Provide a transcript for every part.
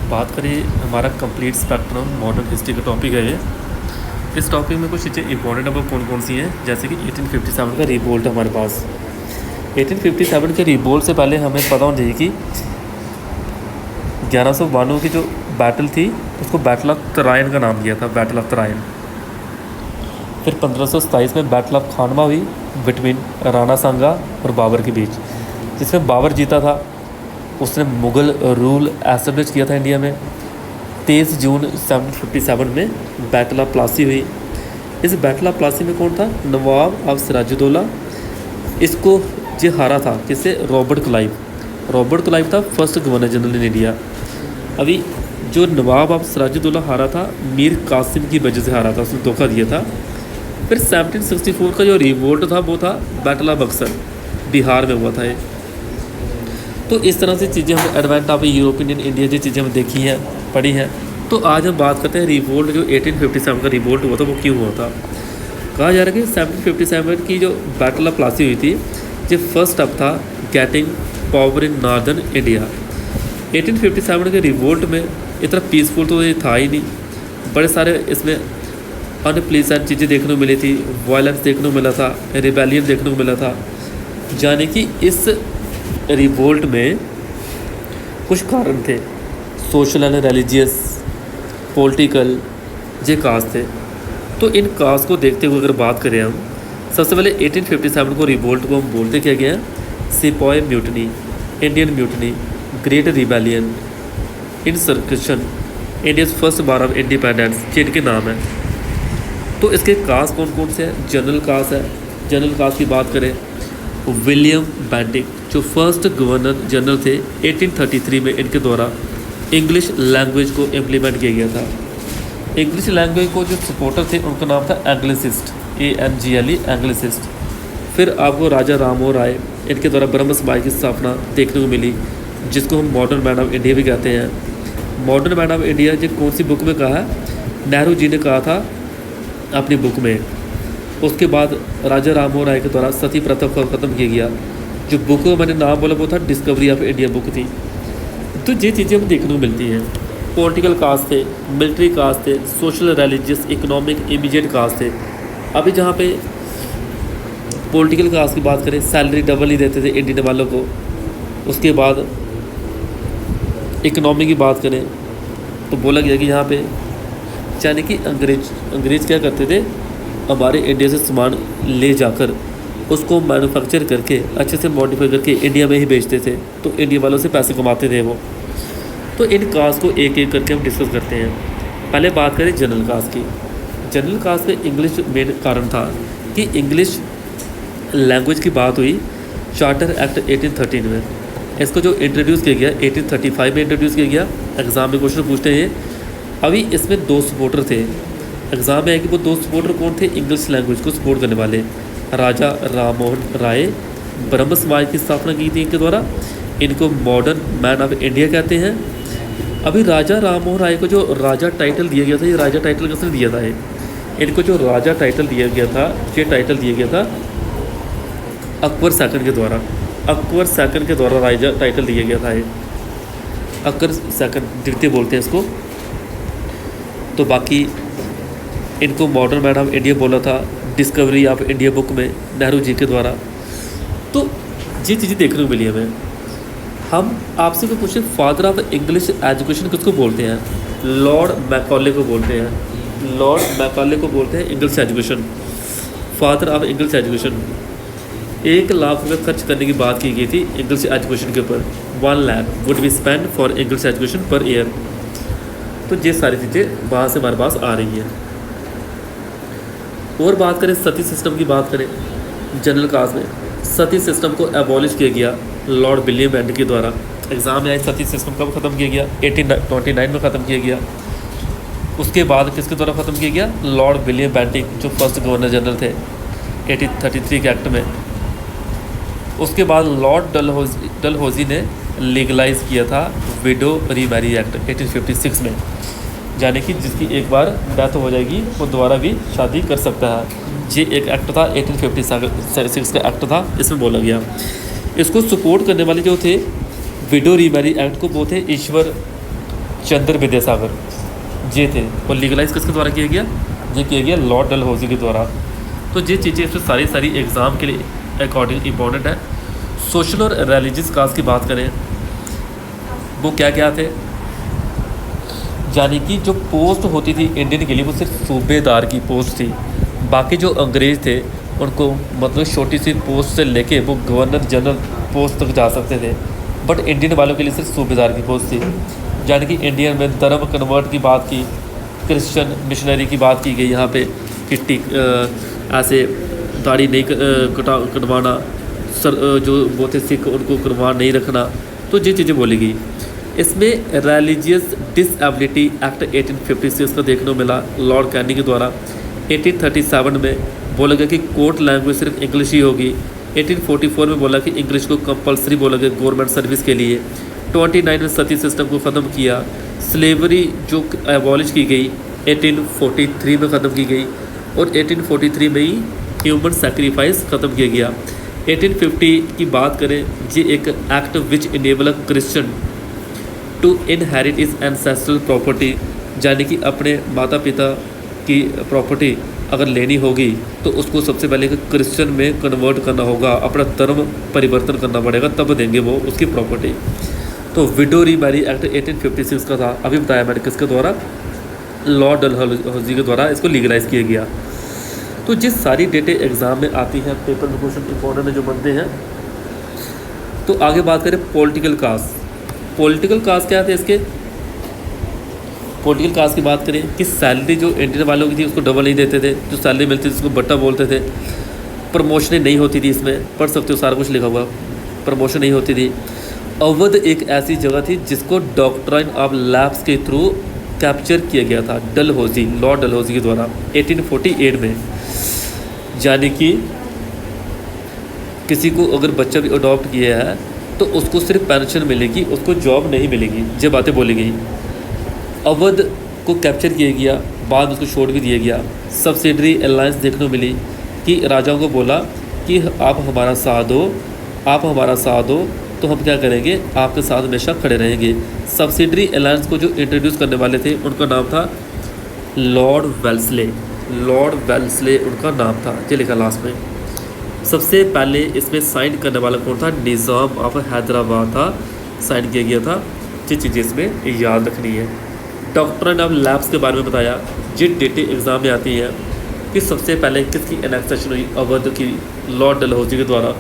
बात करें हमारा कंप्लीट स्पेक्ट्रम मॉडर्न हिस्ट्री का टॉपिक है ये। इस टॉपिक में कुछ चीज़ें इंपॉर्टेंट अब कौन कौन सी हैं, जैसे कि 1857 का रिवोल्ट हमारे पास। 1857 के रिवोल्ट से पहले हमें पता होना चाहिए कि 1192 की जो बैटल थी उसको बैटल ऑफ तराइन का नाम दिया था, बैटल ऑफ तराइन। फिर 1527 में बैटल ऑफ खानवा हुई बिटवीन राणा सांगा और बाबर के बीच, जिसमें बाबर जीता था। उसने मुग़ल रूल एस्टेब्लिश किया था इंडिया में। 23 जून 1757 में बैटल ऑफ प्लासी हुई। इस बैटल ऑफ प्लासी में कौन था? नवाब ऑफ सिराजुद्दौला। इसको ये हारा था किससे? Robert Clive. रॉबर्ट क्लाइव था first governor general in India. अभी जो नवाब ऑफ सिराजुद्दौला हारा था मीर कासिम की वजह से हारा था, उसने धोखा दिया था। फिर 1764 का जो रिवोल्ट था वो था बैटल ऑफ बक्सर, बिहार में हुआ था ये। तो इस तरह से चीज़ें हम advent of European in India जो चीज़ें हम देखी हैं, पढ़ी हैं। तो आज हम बात करते हैं रिवोल्ट जो 1857 का रिवोल्ट हुआ था वो क्यों हुआ था। कहा जा रहा है कि 1757 की जो बैटल ऑफ प्लासी हुई थी ये फर्स्ट स्टेप था getting power in northern India. 1857 के रिवोल्ट में इतना पीसफुल तो ये था ही नहीं, बड़े सारे इसमें अनप्लीजेंट चीज़ें देखने को मिली थी, वायलेंस देखने को मिला था, रिबेलियन देखने को मिला था। यानी कि इस रिवोल्ट में कुछ कारण थे, सोशल एंड रिलीजियस, पॉलिटिकल, ये काज थे। तो इन काज को देखते हुए अगर बात करें हम, सबसे पहले 1857 को रिवोल्ट को हम बोलते क्या गया? Sepoy mutiny, Indian mutiny, great rebellion, insurrection, India's first war of independence, ये इनके नाम है। तो इसके काज कौन कौन से हैं? जनरल काज है। जनरल काज की बात करें, विलियम बेंटिक जो फर्स्ट गवर्नर जनरल थे 1833 में, इनके द्वारा इंग्लिश लैंग्वेज को इम्प्लीमेंट किया गया था। इंग्लिश लैंग्वेज को जो सपोर्टर थे उनका नाम था एंग्लिसिस्ट, ANGLE, एंग्लिसिस्ट। फिर आपको राजा राममोहन राय, इनके द्वारा ब्रह्म समाज की स्थापना देखने को मिली, जिसको हम मॉडर्न मैन ऑफ इंडिया भी कहते हैं। मॉडर्न मैन ऑफ इंडिया जो कौन सी बुक में कहा है? नेहरू जी ने कहा था अपनी बुक में। उसके बाद राजा राममोहन राय के द्वारा सती प्रथा को ख़त्म किया गया। जो बुक में मैंने नाम बोला वो था डिस्कवरी ऑफ इंडिया बुक थी। तो ये चीज़ें हमें देखने को मिलती हैं। पॉलिटिकल कास्ट थे, मिलिट्री कास्ट थे, social, religious, economic, immediate causes थे। अभी जहाँ पे पॉलिटिकल कास्ट की बात करें, सैलरी डबल ही देते थे इंडियन वालों को। उसके बाद इकोनॉमी की बात करें तो बोला गया कि यहाँ पे यानी कि अंग्रेज़ क्या करते थे? हमारे इंडिया से सामान ले जाकर उसको मैन्युफैक्चर करके अच्छे से मॉडिफाई करके इंडिया में ही बेचते थे, तो इंडिया वालों से पैसे कमाते थे वो। तो इन कास्ट को एक एक करके हम डिस्कस करते हैं। पहले बात करें जनरल कास्ट की। जनरल कास्ट में इंग्लिश मेन कारण था कि इंग्लिश लैंग्वेज की बात हुई चार्टर एक्ट 1813 में। इसको जो इंट्रोड्यूस किया गया 1835 में इंट्रोड्यूस किया गया। एग्ज़ाम में क्वेश्चन पूछते हैं। अभी इसमें 2 सपोर्टर थे। एग्ज़ाम में है कि वो 2 सपोर्टर कौन थे इंग्लिश लैंग्वेज को सपोर्ट करने वाले? राजा राममोहन राय, ब्रह्म समाज की स्थापना की थी इनके द्वारा। इनको मॉडर्न मैन ऑफ इंडिया कहते हैं। अभी राजा राममोहन राय को जो राजा टाइटल दिया गया था, ये राजा टाइटल किसने दिया था? इनको जो राजा टाइटल दिया गया था, ये टाइटल दिया गया था अकबर सेकंड के द्वारा। अकबर सेकंड के द्वारा राजा टाइटल दिया गया था ये। अकबर सेकंड द्वितीय बोलते हैं इसको। तो बाकी इनको मॉडर्न मैन ऑफ इंडिया बोला था डिस्कवरी ऑफ इंडिया बुक में नेहरू जी के द्वारा। तो ये चीज़ें देखने को मिली हमें। हम आपसे कोई पूछे फादर ऑफ इंग्लिश एजुकेशन किसको बोलते हैं? लॉर्ड मैकॉले को बोलते हैं। लॉर्ड मैकॉले को बोलते हैं English education, father of English education. 1 lakh रुपये खर्च करने की बात की गई थी इंग्लिश एजुकेशन के ऊपर। 1 lakh would be spend for English education per year. तो ये सारी चीज़ें वहाँ से हमारे पास आ रही हैं। और बात करें सती सिस्टम की, बात करें जनरल कास्ट में सती सिस्टम को एबॉलिश किया गया लॉर्ड विलियम बेंटिक के द्वारा। एग्ज़ाम में आए सती सिस्टम कब ख़त्म किया गया? 1829 में ख़त्म किया गया। उसके बाद किसके द्वारा ख़त्म किया गया? लॉर्ड विलियम बेंटिक जो फर्स्ट गवर्नर जनरल थे 1833 के एक्ट में। उसके बाद लॉर्ड डलहौजी ने लीगलाइज किया था विडो रीमैरी एक्ट 1856 में, यानी कि जिसकी एक बार डेथ हो जाएगी वो दोबारा भी शादी कर सकता है। ये एक एक्ट था 1856 का एक्ट था, इसमें बोला गया। इसको सपोर्ट करने वाले जो थे विडो रीमैरी एक्ट को वो थे चंद्र विद्यासागर ये थे। और लीगलाइज किसके द्वारा किया गया? ये किया गया लॉर्ड डलहौजी के द्वारा। तो ये चीज़ें इसमें सारी एग्ज़ाम के लिए अकॉर्डिंग इम्पोर्टेंट है। सोशल और रिलीजियस कास्ट की बात करें, वो क्या क्या थे, यानी कि जो पोस्ट होती थी इंडियन के लिए वो सिर्फ सूबेदार की पोस्ट थी। बाकी जो अंग्रेज़ थे उनको मतलब छोटी सी पोस्ट से लेके वो गवर्नर जनरल पोस्ट तक जा सकते थे, बट इंडियन वालों के लिए सिर्फ सूबेदार की पोस्ट थी। यानी कि इंडियन में धर्म कन्वर्ट की बात की, क्रिश्चियन मिशनरी की बात की गई यहाँ पे कि ऐसे दाढ़ी नहीं कटवाना, जो वो थे सिख उनको कुर्बान नहीं रखना, तो ये चीज़ें बोली गई। इसमें रिलीजियस डिसेबिलिटी एक्ट 1856 का देखने को मिला लॉर्ड कैनी के द्वारा। 1837 में बोला गया कि कोर्ट लैंग्वेज सिर्फ इंग्लिश ही होगी। 1844 में बोला कि इंग्लिश को कंपलसरी बोला गया गवर्नमेंट सर्विस के लिए। 29 में सती सिस्टम को ख़त्म किया। स्लेवरी जो एबॉलिश की गई 1843 में ख़त्म की गई, और 1843 में ही ह्यूमन सेक्रीफाइस ख़त्म किया गया। 1850 की बात करें, ये एक act which enable a Christian to inherit is ancestral property, यानी कि अपने माता पिता की प्रॉपर्टी अगर लेनी होगी तो उसको सबसे पहले क्रिश्चियन में कन्वर्ट करना होगा, अपना धर्म परिवर्तन करना पड़ेगा, तब देंगे वो उसकी प्रॉपर्टी। तो विडो रीमैरी एक्ट 1856 का था, अभी बताया मैंने किसके द्वारा, लॉर्ड डलहौजी के द्वारा इसको लीगलाइज किया गया। तो जिस सारी डेटें एग्ज़ाम में आती हैं, पेपर में क्वेश्चन इंपॉर्टेंट जो बनते हैं। तो आगे बात करें पॉलिटिकल कास्ट। पॉलिटिकल कास्ट क्या थे इसके? पॉलिटिकल कास्ट की बात करें कि सैलरी जो इंडियन वालों की थी उसको डबल नहीं देते थे, जो सैलरी मिलती थी उसको बट्टा बोलते थे। प्रमोशनें नहीं होती थी, इसमें पढ़ सकते हो सारा कुछ लिखा हुआ, प्रमोशन नहीं होती थी। अवध एक ऐसी जगह थी जिसको डॉक्ट्राइन ऑफ लैब्स के थ्रू कैप्चर किया गया था डलहौजी, लॉर्ड डलहौजी के द्वारा 1848 में। यानी कि किसी को अगर बच्चा भी अडॉप्ट किया है तो उसको सिर्फ पेंशन मिलेगी, उसको जॉब नहीं मिलेगी, ये बातें बोली गई। अवध को कैप्चर किया गया, बाद में उसको छोड़ भी दिया गया। सब्सिडरी अलायंस देखने को मिली कि राजाओं को बोला कि आप हमारा साथ दो, आप हमारा साथ दो तो हम क्या करेंगे, आपके साथ हमेशा खड़े रहेंगे। सब्सिडरी अलायंस को जो इंट्रोड्यूस करने वाले थे उनका नाम था लॉर्ड वेल्सले, लॉर्ड वेल्सले उनका नाम था, ये लिखा लास्ट में। सबसे पहले इसमें साइन करने वाला कौन था? निज़ाम ऑफ हैदराबाद था, साइन किया गया था। ये चीज़ें इसमें याद रखनी है। डॉक्ट्राइन ऑफ लैब्स के बारे में बताया, ये डेटें एग्ज़ाम में आती हैं कि सबसे पहले किसकी एनेक्सेशन हुई? अवध की, लॉर्ड डलहौजी के द्वारा।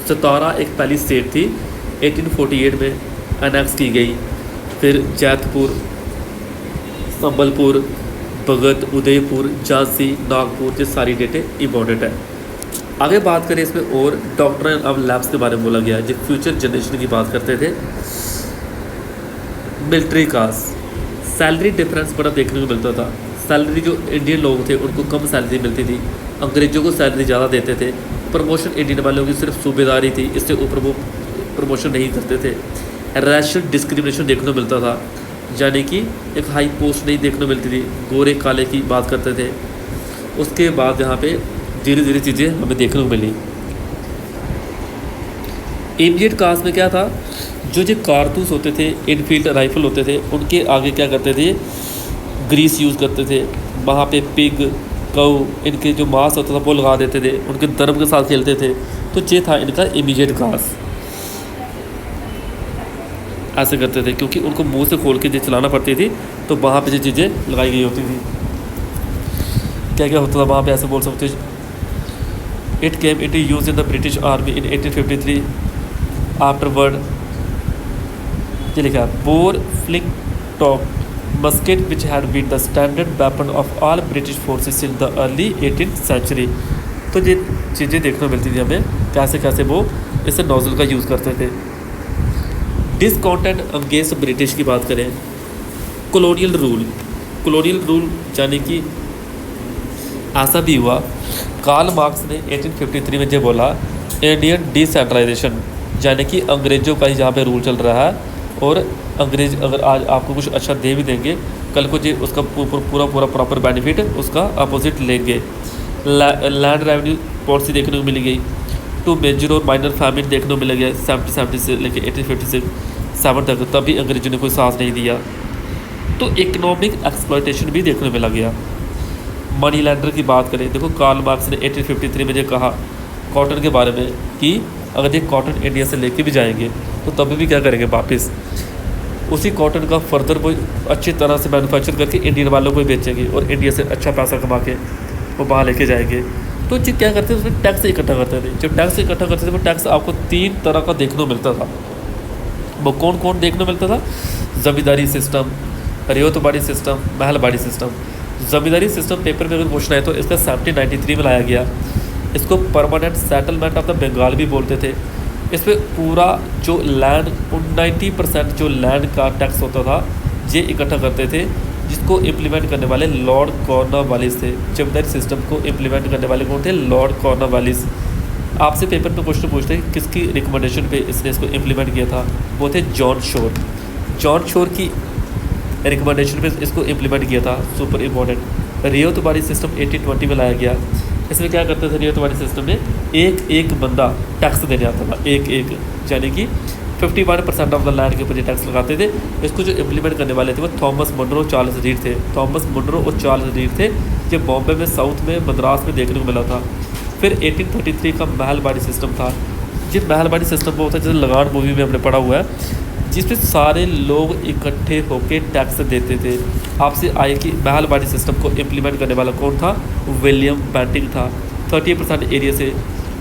सतारा एक पहली स्टेट थी, 1848 में एनेक्स की गई। फिर जैतपुर, संबलपुर, भगत, उदयपुर, झांसी, नागपुर, ये सारी डेटें इंपॉर्टेंट है। आगे बात करें इसमें और डॉक्ट्राइन ऑफ लैब्स के बारे में बोला गया है, जो फ्यूचर जनरेशन की बात करते थे। मिलिट्री कास्ट, सैलरी डिफरेंस बड़ा देखने को मिलता था। सैलरी जो इंडियन लोग थे उनको कम सैलरी मिलती थी, अंग्रेज़ों को सैलरी ज़्यादा देते थे। प्रमोशन इंडियन वालों की सिर्फ सूबेदारी थी, इससे ऊपर वो प्रमोशन नहीं करते थे। रैशल डिस्क्रिमिनेशन देखने को मिलता था, यानी कि एक हाई पोस्ट नहीं देखने को मिलती थी, गोरे काले की बात करते थे। उसके बाद यहाँ पे धीरे धीरे चीज़ें हमें देखने को मिली। इमीडिएट कास्ट में क्या था, जो कारतूस होते थे, इनफील्ड राइफल होते थे, उनके आगे क्या करते थे, ग्रीस यूज़ करते थे। वहाँ पे पिग, कऊ, इनके जो मांस होता था वो लगा देते थे, उनके धर्म के साथ खेलते थे। तो ये था इनका इमीडिएट कास्ट, ऐसे करते थे क्योंकि उनको मुंह से खोल के जो चलाना पड़ती थी, तो वहाँ पे जो चीज़ें लगाई गई होती थी। क्या क्या होता था वहाँ पे, ऐसे बोल सकते हैं। It came into use in the British army in 1853 afterward. ये लिखा bore flick top musket which had been the standard weapon of all British forces in the early 18th century. तो ये चीज़ें देखने को मिलती थी हमें, कैसे कैसे वो इसे नोजल का यूज़ करते थे। डिसकॉन्टेंट अगेंस्ट ब्रिटिश की बात करें, कॉलोनियल रूल, कॉलोनियल रूल यानी कि ऐसा भी हुआ। कार्ल मार्क्स ने 1853 में ये बोला, इंडियन डिसेंट्रलाइजेशन, यानी कि अंग्रेज़ों का ही जहाँ पे रूल चल रहा है, और अंग्रेज़ अगर आज आपको कुछ अच्छा दे भी देंगे, कल को जी उसका पूरा प्रॉपर बेनिफिट उसका अपोजिट लेंगे। लैंड रेवेन्यू पॉलिसी देखने को मिली गई। टू मेजर और माइनर फैमिली देखने को मिला गया 1770 से लेकर 1857 तक, तभी अंग्रेज़ों ने कोई साथ नहीं दिया। तो इकोनॉमिक एक्सप्लॉयटेशन भी देखने में मिला गया। मनी लैंडर की बात करें, देखो कार्ल मार्क्स ने 1853 में ये कहा कॉटन के बारे में कि अगर ये कॉटन इंडिया से लेके भी जाएंगे तो तब भी क्या करेंगे, वापस उसी कॉटन का फर्दर वो अच्छी तरह से मैन्युफैक्चर करके इंडियन वालों को ही बेचेंगे और इंडिया से अच्छा पैसा कमा के वो बाहर लेके जाएंगे। तो जी क्या करते थे, उसमें टैक्स इकट्ठा करते थे। जब टैक्स इकट्ठा करते थे वो टैक्स आपको 3 तरह का देखने को मिलता था। वो कौन कौन देखने को मिलता था, जमींदारी सिस्टम, रियायतबाड़ी सिस्टम, महलबाड़ी सिस्टम। जमींदारी सिस्टम पेपर में अगर क्वेश्चन है तो इसका 1793 में लाया गया। इसको permanent settlement of the Bengal भी बोलते थे। इस पर पूरा जो लैंड 90% जो लैंड का टैक्स होता था ये इकट्ठा करते थे, जिसको इम्प्लीमेंट करने वाले लॉर्ड कॉर्नवालिस थे। जमींदारी सिस्टम को इम्प्लीमेंट करने वाले कौन थे, लॉर्ड कॉर्नवालिस। आपसे पेपर में क्वेश्चन पूछते हैं किसकी रिकमेंडेशन पे इसने इसको इम्प्लीमेंट किया था, वो थे जॉन शोर। जॉन शोर की रिकमेंडेशन पे इसको इम्प्लीमेंट किया था, सुपर इम्पोर्टेंट। रियायतबाड़ी सिस्टम 1820 में लाया गया। इसमें क्या करते थे, रियायतबाड़ी सिस्टम में एक एक बंदा टैक्स देने आता था, एक एक, यानी कि 51% ऑफ द लैंड के ऊपर ये टैक्स लगाते थे। इसको जो इम्प्लीमेंट करने वाले थे वो थॉमस मुनरो, चार्ल्स रीड थे। थॉमस मुनरो और चार्ल्स रीड थे, ये बॉम्बे में, साउथ में, मद्रास में देखने को मिला था। फिर 1833 का महलबाड़ी सिस्टम था। ये महलबाड़ी सिस्टम वो होता है जैसे लगान मूवी में हमने पढ़ा हुआ है, जिसमें सारे लोग इकट्ठे होकर टैक्स देते थे। आपसे आए कि महलबाड़ी सिस्टम को इम्प्लीमेंट करने वाला कौन था, विलियम बेंटिंग था। 30% एरिया से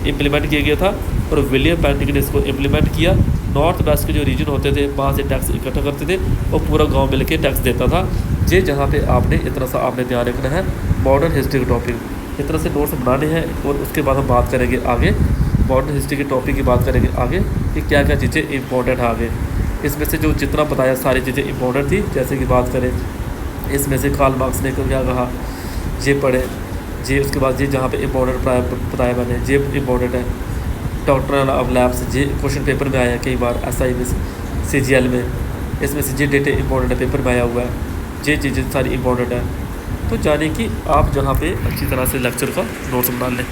इम्प्लीमेंट किया गया था और विलियम बेंटिंग ने इसको इम्प्लीमेंट किया। नॉर्थ वेस्ट के जो रीजन होते थे वहाँ से टैक्स इकट्ठा करते थे और पूरा गांव मिल के टैक्स देता था। ये जहाँ पे आपने इतना सा आपने ध्यान रखना है, मॉडर्न हिस्ट्री का टॉपिक इस तरह से नोट्स बनाने हैं और उसके बाद हम बात करेंगे आगे, मॉडर्न हिस्ट्री के टॉपिक की बात करेंगे आगे कि क्या क्या चीज़ें इंपॉर्टेंट आगे। इसमें से जो जितना बताया सारी चीज़ें इंपॉर्टेंट थी। जैसे कि बात करें इसमें से कार्ल मार्क्स ने क्या कहा, ये पढ़े, ये उसके बाद ये जहाँ पे इंपॉर्टेंट बताया मैंने, ये इंपॉर्टेंट है। डॉक्ट्रिन ऑफ लैब्स, ये क्वेश्चन पेपर में आया है कई बार, SI में, CGL में। इसमें से ये डेटे इंपॉर्टेंट है, पेपर में आया हुआ है, ये चीज़ें सारी इंपॉर्टेंट है। तो जाने कि आप जहाँ पे अच्छी तरह से लेक्चर का नोट्स बना लें।